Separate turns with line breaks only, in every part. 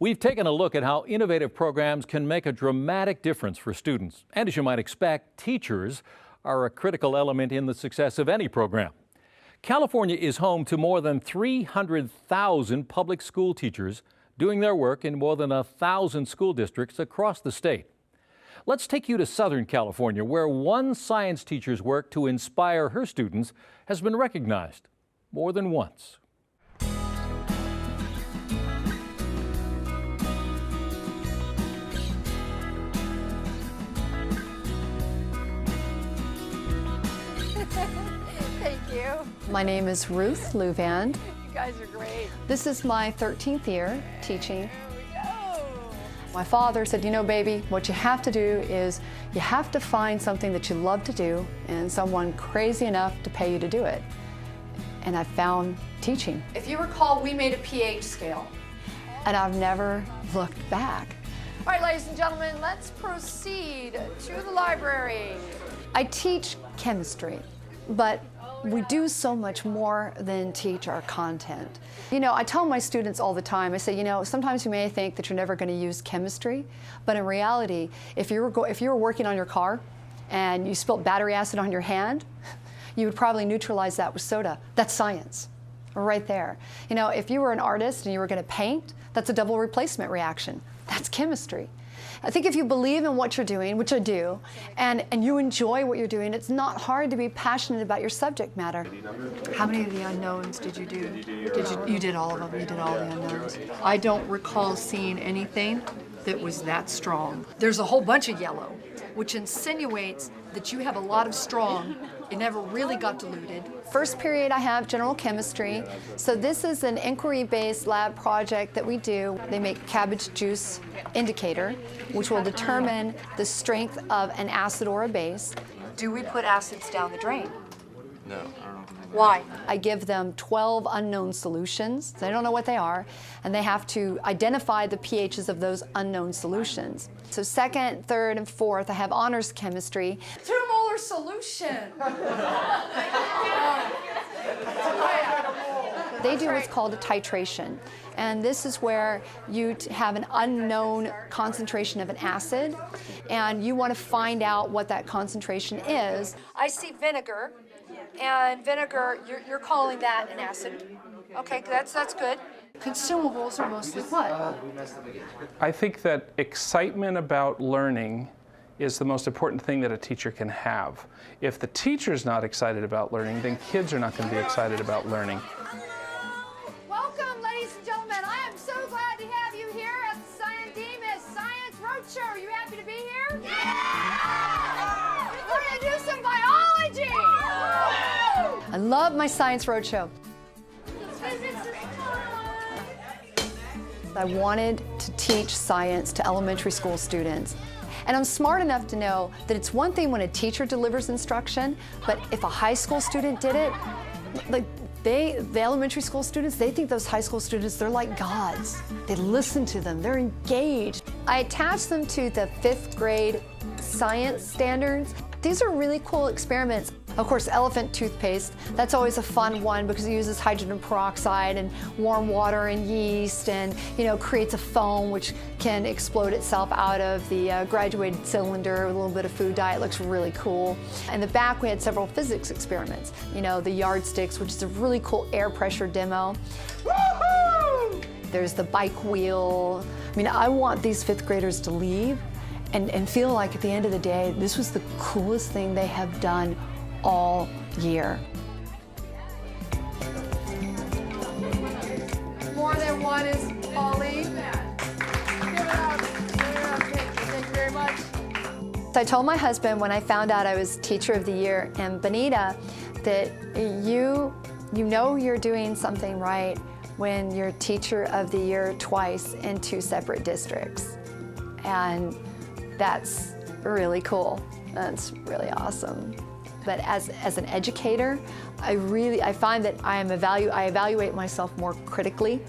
We've taken a look at how innovative programs can make a dramatic difference for students. And as you might expect, teachers are a critical element in the success of any program. California is home to more than 300,000 public school teachers doing their work in more than 1,000 school districts across the state. Let's take you to Southern California, where one science teacher's work to inspire her students has been recognized more than once.
Thank you.
My name is Ruth Luvand.
You guys are great.
This is my 13th year teaching.
There we go.
My father said, you know, baby, what you have to do is you have to find something that you love to do and someone crazy enough to pay you to do it. And I found teaching. If you recall, we made a pH scale, and I've never looked back.
All right, ladies and gentlemen, let's proceed to the library.
I teach chemistry, but we do so much more than teach our content. You know, I tell my students all the time, I say, you know, sometimes you may think that you're never going to use chemistry, but in reality, if you were working on your car and you spilt battery acid on your hand, you would probably neutralize that with soda. That's science, right there. You know, if you were an artist and you were going to paint, that's a double replacement reaction. That's chemistry. I think if you believe in what you're doing, which I do, and you enjoy what you're doing, it's not hard to be passionate about your subject matter. How many of the unknowns did you do? You did all of them. You did all the unknowns. I don't recall seeing anything that was that strong. There's a whole bunch of yellow, which insinuates that you have a lot of strong. It never really got diluted. First period I have general chemistry. So this is an inquiry-based lab project that we do. They make cabbage juice indicator, which will determine the strength of an acid or a base. Do we put acids down the drain?
No.
Why? I give them 12 unknown solutions. They don't know what they are, and they have to identify the pHs of those unknown solutions. So second, third, and fourth, I have honors chemistry.
2 molar solution.
They do what's called a titration, and this is where you have an unknown concentration of an acid, and you want to find out what that concentration is. I see vinegar, and vinegar, you're calling that an acid. Okay, that's good. Consumables are mostly what?
I think that excitement about learning is the most important thing that a teacher can have. If the teacher's not excited about learning, then kids are not going to be excited about learning.
Welcome, ladies and gentlemen. I am so glad to have you here at the San Dimas Science Roadshow. Are you happy to be here? Yeah! We're going to do some biology.
I love my Science Roadshow. I wanted to teach science to elementary school students. And I'm smart enough to know that it's one thing when a teacher delivers instruction, but if a high school student did it, like the elementary school students, they think those high school students, they're like gods. They listen to them, they're engaged. I attach them to the 5th grade science standards. These are really cool experiments. Of course, elephant toothpaste, that's always a fun one because it uses hydrogen peroxide and warm water and yeast and, you know, creates a foam which can explode itself out of the graduated cylinder with a little bit of food dye. It looks really cool. In the back, we had several physics experiments. You know, the yardsticks, which is a really cool air pressure demo. Woohoo! There's the bike wheel. I mean, I want these 5th graders to leave and feel like at the end of the day, this was the coolest thing they have done all year.
More than one is Pauline. Give it up. Thank you very much.
So I told my husband when I found out I was Teacher of the Year in Bonita that you know you're doing something right when you're Teacher of the Year twice in 2 separate districts. And that's really cool. That's really awesome. But as an educator, I find that I evaluate myself more critically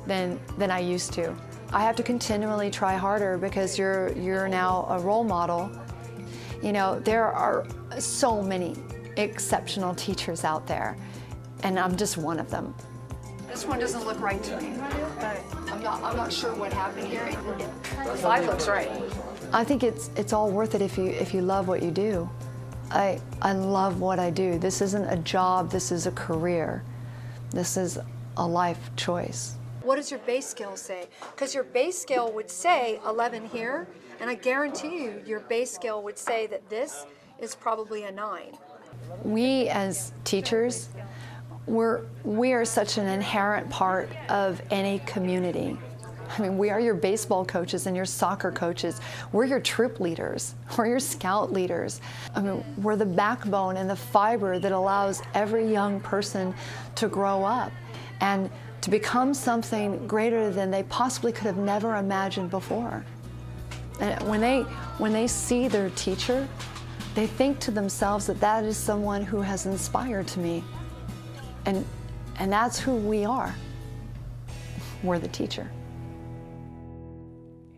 than I used to. I have to continually try harder because you're now a role model. You know, there are so many exceptional teachers out there, and I'm just one of them. This one doesn't look right to me. I'm not sure what happened here. 5 looks right. I think it's all worth it if you love what you do. I love what I do. This isn't a job, this is a career. This is a life choice. What does your base scale say? Because your base scale would say 11 here, and I guarantee you your base scale would say that this is probably a 9. We as teachers, we are such an inherent part of any community. I mean, we are your baseball coaches and your soccer coaches. We're your troop leaders. We're your scout leaders. I mean, we're the backbone and the fiber that allows every young person to grow up and to become something greater than they possibly could have never imagined before. And when they see their teacher, they think to themselves that that is someone who has inspired to me. And that's who we are. We're the teacher.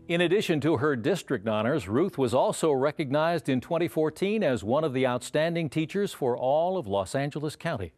In addition to her district honors, Ruth was also recognized in 2014 as one of the outstanding teachers for all of Los Angeles County.